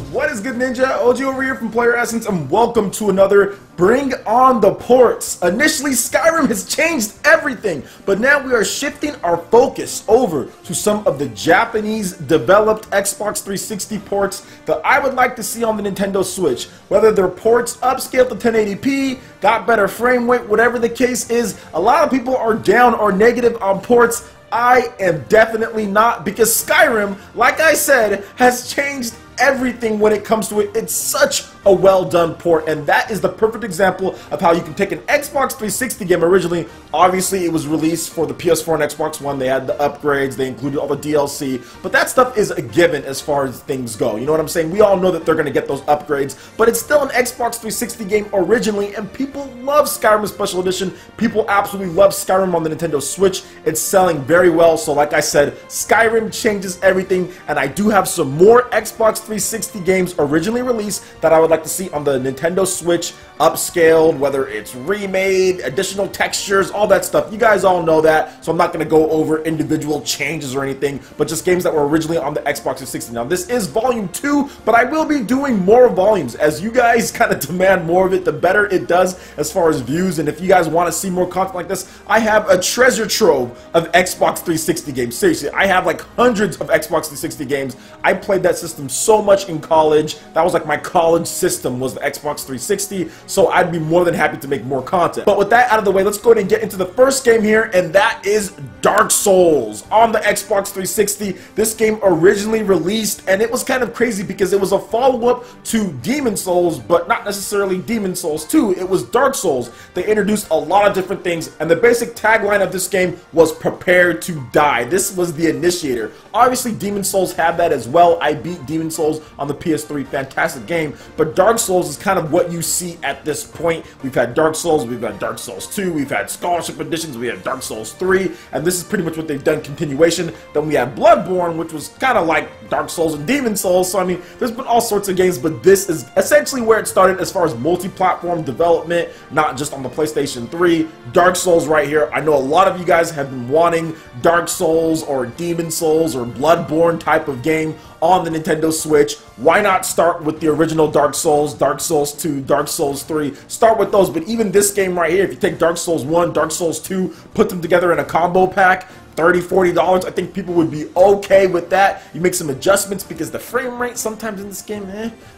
What is good, Ninja? OG over here from Player Essence, and welcome to another Bring on the Ports. Initially, Skyrim has changed everything, but now we are shifting our focus over to some of the Japanese-developed Xbox 360 ports that I would like to see on the Nintendo Switch. Whether they're ports upscaled to 1080p, got better frame rate, whatever the case is, a lot of people are down or negative on ports. I am definitely not, because Skyrim, like I said, has changed everything when it comes to it. It's such a well done port, and that is the perfect example of how you can take an Xbox 360 game. Originally, obviously it was released for the PS4 and Xbox One. They had the upgrades, they included all the DLC, but that stuff is a given as far as things go. You know what I'm saying? We all know that they're going to get those upgrades, but it's still an Xbox 360 game originally, and people love Skyrim Special Edition. People absolutely love Skyrim on the Nintendo Switch. It's selling very well, so like I said, Skyrim changes everything, and I do have some more Xbox 360 games originally released that I would like to see on the Nintendo Switch, upscaled, whether it's remade, additional textures, all that stuff. You guys all know that, so I'm not going to go over individual changes or anything, but just games that were originally on the Xbox 360. Now, this is Volume 2, but I will be doing more volumes. As you guys kind of demand more of it, the better it does as far as views, and if you guys want to see more content like this, I have a treasure trove of Xbox 360 games. Seriously, I have like hundreds of Xbox 360 games. I played that system so much in college. That was like my college system, was the Xbox 360, so I'd be more than happy to make more content. But with that out of the way, let's go ahead and get into the first game here, and that is Dark Souls on the Xbox 360. This game originally released, and it was kind of crazy because it was a follow-up to Demon Souls, but not necessarily Demon Souls 2. It was Dark Souls. They introduced a lot of different things, and the basic tagline of this game was prepare to die. This was the initiator. Obviously, Demon Souls had that as well. I beat Demon Souls on the PS3, fantastic game, but Dark Souls is kind of what you see at this point. We've had Dark Souls, we've had Dark Souls 2, we've had Scholarship Editions, we had Dark Souls 3, and this is pretty much what they've done, continuation. Then we had Bloodborne, which was kind of like Dark Souls and Demon Souls, so I mean, there's been all sorts of games, but this is essentially where it started as far as multi-platform development, not just on the PlayStation 3. Dark Souls right here. I know a lot of you guys have been wanting Dark Souls or Demon Souls or Bloodborne type of game on the Nintendo Switch. Why not start with the original Dark Souls, Dark Souls 2, Dark Souls 3, start with those. But even this game right here, if you take Dark Souls 1, Dark Souls 2, put them together in a combo pack, $30, $40, I think people would be okay with that. You make some adjustments because the frame rate sometimes in this game,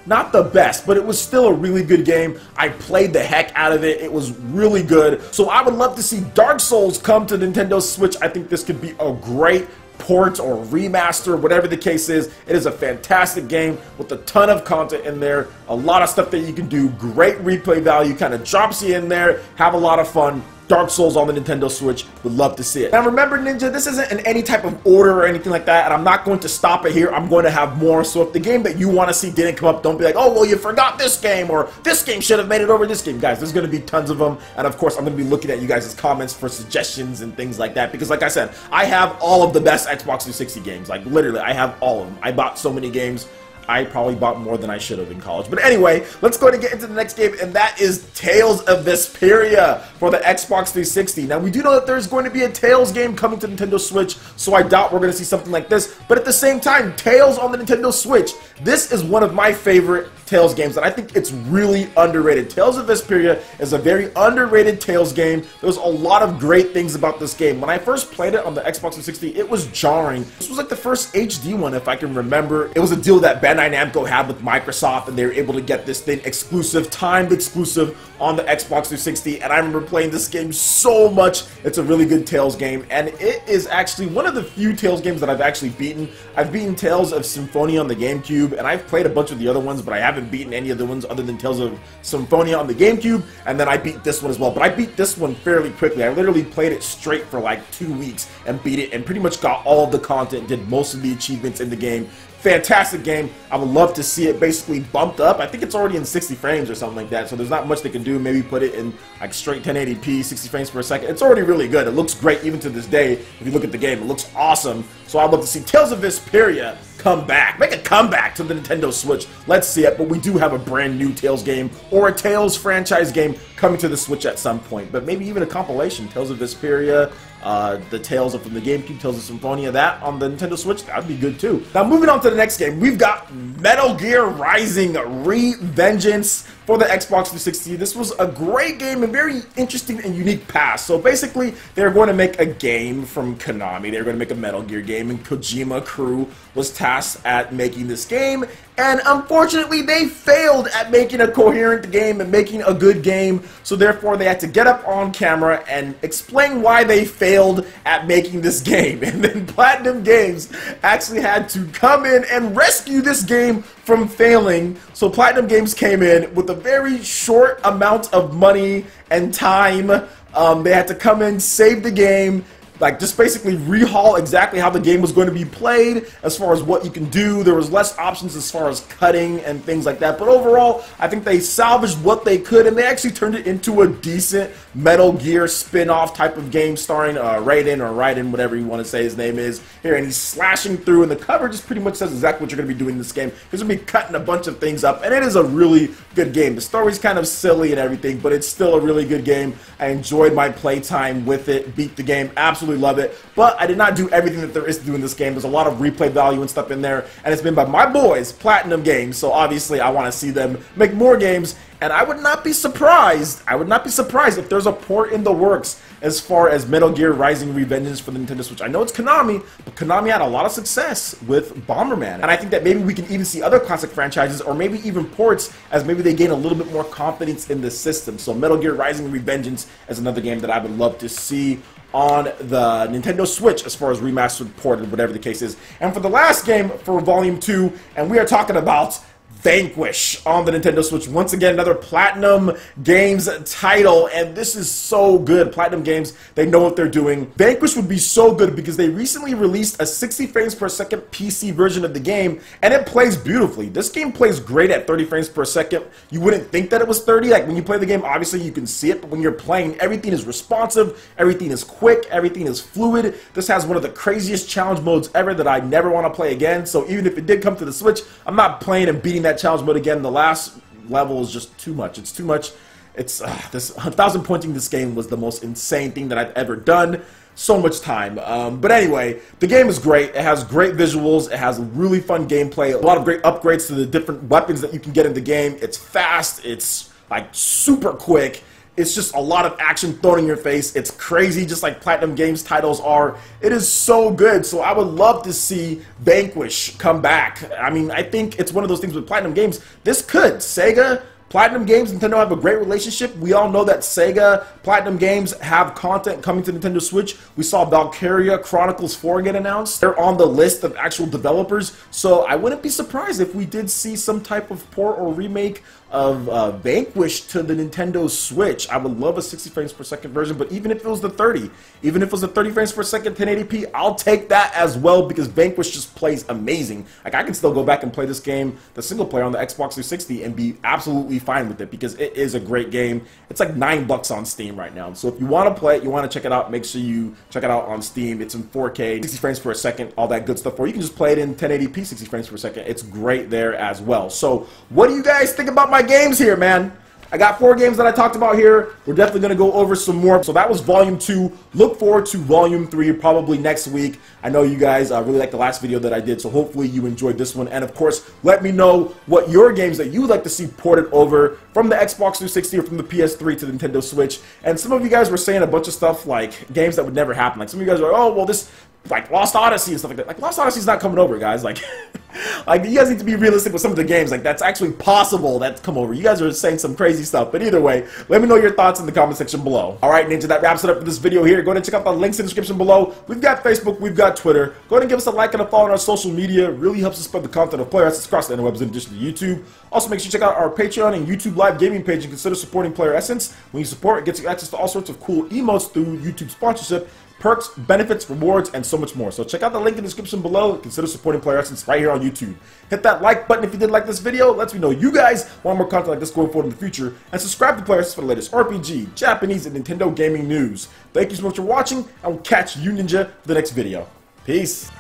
not the best, but it was still a really good game. I played the heck out of it. It was really good. So I would love to see Dark Souls come to Nintendo Switch. I think this could be a great port or remaster, whatever the case is. It is a fantastic game with a ton of content in there, a lot of stuff that you can do, great replay value, kind of drops you in there, have a lot of fun. Dark Souls on the Nintendo Switch, would love to see it. Now remember, Ninja, this isn't in any type of order or anything like that, and I'm not going to stop it here. I'm going to have more, so if the game that you want to see didn't come up, don't be like, oh, well, you forgot this game, or this game should have made it over this game. Guys, there's going to be tons of them, and of course, I'm going to be looking at you guys' comments for suggestions and things like that, because like I said, I have all of the best Xbox 360 games. Like, literally, I have all of them. I bought so many games. I probably bought more than I should have in college. But anyway, let's go ahead and get into the next game, and that is Tales of Vesperia for the Xbox 360. Now, we do know that there's going to be a Tales game coming to Nintendo Switch, so I doubt we're going to see something like this. But at the same time, Tales on the Nintendo Switch, this is one of my favorite Tales games, and I think it's really underrated. Tales of Vesperia is a very underrated Tales game. There's a lot of great things about this game. When I first played it on the Xbox 360, it was jarring. This was like the first HD one, if I can remember. It was a deal that Bandai Namco had with Microsoft, and they were able to get this thing exclusive, timed exclusive on the Xbox 360, and I remember playing this game so much. It's a really good Tales game, and it is actually one of the few Tales games that I've actually beaten. I've beaten Tales of Symphonia on the GameCube, and I've played a bunch of the other ones, but I haven't beaten any of the ones other than Tales of Symphonia on the GameCube, and then I beat this one as well. But I beat this one fairly quickly. I literally played it straight for like 2 weeks and beat it, and pretty much got all of the content, did most of the achievements in the game. Fantastic game. I would love to see it basically bumped up. I think it's already in 60 frames or something like that, so there's not much they can do. Maybe put it in like straight 1080p, 60 frames per second. It's already really good. It looks great even to this day. If you look at the game, it looks awesome. So I'd love to see Tales of Vesperia come back. Make a comeback to the Nintendo Switch. Let's see it, but we do have a brand new Tales game or a Tales franchise game coming to the Switch at some point, but maybe even a compilation. Tales of Vesperia, the Tales from the GameCube, Tales of Symphonia, that on the Nintendo Switch, that would be good too. Now moving on to the next game, we've got Metal Gear Rising Revengeance for the Xbox 360. This was a great game and very interesting and unique past. So basically, they're going to make a game from Konami. They're going to make a Metal Gear game, and Kojima crew was tasked at making this game. And unfortunately, they failed at making a coherent game and making a good game. So therefore, they had to get up on camera and explain why they failed at making this game. And then Platinum Games actually had to come in and rescue this game from failing. So Platinum Games came in with a very short amount of money and time. They had to come in, save the game, like just basically rehaul exactly how the game was going to be played as far as what you can do. There was less options as far as cutting and things like that. But overall, I think they salvaged what they could, and they actually turned it into a decent Metal Gear spin-off type of game starring Raiden, whatever you want to say his name is here. And he's slashing through, and the cover just pretty much says exactly what you're going to be doing in this game. He's going to be cutting a bunch of things up, and it is a really good game. The story's kind of silly and everything, but it's still a really good game. I enjoyed my playtime with it, beat the game, absolutely love it, but I did not do everything that there is to do in this game. There's a lot of replay value and stuff in there, and it's been by my boys, Platinum Games, so obviously I want to see them make more games, and I would not be surprised if there's a port in the works as far as Metal Gear Rising Revengeance for the Nintendo Switch. I know it's Konami, but Konami had a lot of success with Bomberman, and I think that maybe we can even see other classic franchises, or maybe even ports, as maybe they gain a little bit more confidence in the system. So Metal Gear Rising Revengeance is another game that I would love to see on the Nintendo Switch as far as remastered, ported, whatever the case is. And for the last game for Volume 2, and we are talking about Vanquish on the Nintendo Switch. Once again, another Platinum Games title, and this is so good. Platinum Games, they know what they're doing. Vanquish would be so good because they recently released a 60 frames per second PC version of the game, and it plays beautifully. This game plays great at 30 frames per second. You wouldn't think that it was 30. Like when you play the game, obviously you can see it, but when you're playing, everything is responsive, everything is quick, everything is fluid. This has one of the craziest challenge modes ever that I never want to play again. So even if it did come to the Switch, I'm not playing and beating that challenge mode again. The last level is just too much. It's too much. It's this 1,000 pointing this game was the most insane thing that I've ever done. So much time. But anyway, the game is great. It has great visuals. It has really fun gameplay. A lot of great upgrades to the different weapons that you can get in the game. It's fast. It's like super quick. It's just a lot of action thrown in your face. It's crazy, just like Platinum Games titles are. It is so good. So I would love to see Vanquish come back. I mean, I think it's one of those things with Platinum Games. This could. Sega, Platinum Games, Nintendo have a great relationship. We all know that Sega, Platinum Games have content coming to Nintendo Switch. We saw Valkyria Chronicles 4 get announced. They're on the list of actual developers. So I wouldn't be surprised if we did see some type of port or remake of Vanquish to the Nintendo Switch. I would love a 60 frames per second version, but even if it was the 30, even if it was the 30 frames per second 1080p, I'll take that as well because Vanquish just plays amazing. Like I can still go back and play this game, the single player on the Xbox 360, and be absolutely fine with it because it is a great game. It's like $9 on Steam right now. So if you want to play it, you want to check it out, make sure you check it out on Steam. It's in 4K, 60 frames per second, all that good stuff. Or you can just play it in 1080p, 60 frames per second. It's great there as well. So what do you guys think about my games here, man? I got 4 games that I talked about here. We're definitely going to go over some more. So that was Volume 2. Look forward to Volume 3 probably next week. I know you guys really liked the last video that I did, so hopefully you enjoyed this one. And of course, let me know what your games that you would like to see ported over from the Xbox 360 or from the PS3 to the Nintendo Switch. And some of you guys were saying a bunch of stuff like games that would never happen. Like some of you guys are like, oh, well, this like Lost Odyssey and stuff like that. Like Lost Odyssey's not coming over, guys. Like like you guys need to be realistic with some of the games. Like that's actually possible that's come over. You guys are saying some crazy stuff. But either way, let me know your thoughts in the comment section below. Alright, Ninja, that wraps it up for this video here. Go ahead and check out the links in the description below. We've got Facebook, we've got Twitter. Go ahead and give us a like and a follow on our social media. It really helps us spread the content of Player Essence across the interwebs in addition to YouTube. Also, make sure you check out our Patreon and YouTube live gaming page and consider supporting Player Essence. When you support, it gets you access to all sorts of cool emotes through YouTube sponsorship, perks, benefits, rewards, and so much more. So check out the link in the description below. Consider supporting Player Essence right here on YouTube. Hit that like button if you did like this video. Lets me know you guys want more content like this going forward in the future. And subscribe to Player Essence for the latest RPG, Japanese, and Nintendo gaming news. Thank you so much for watching. I will catch you, Ninja, for the next video. Peace.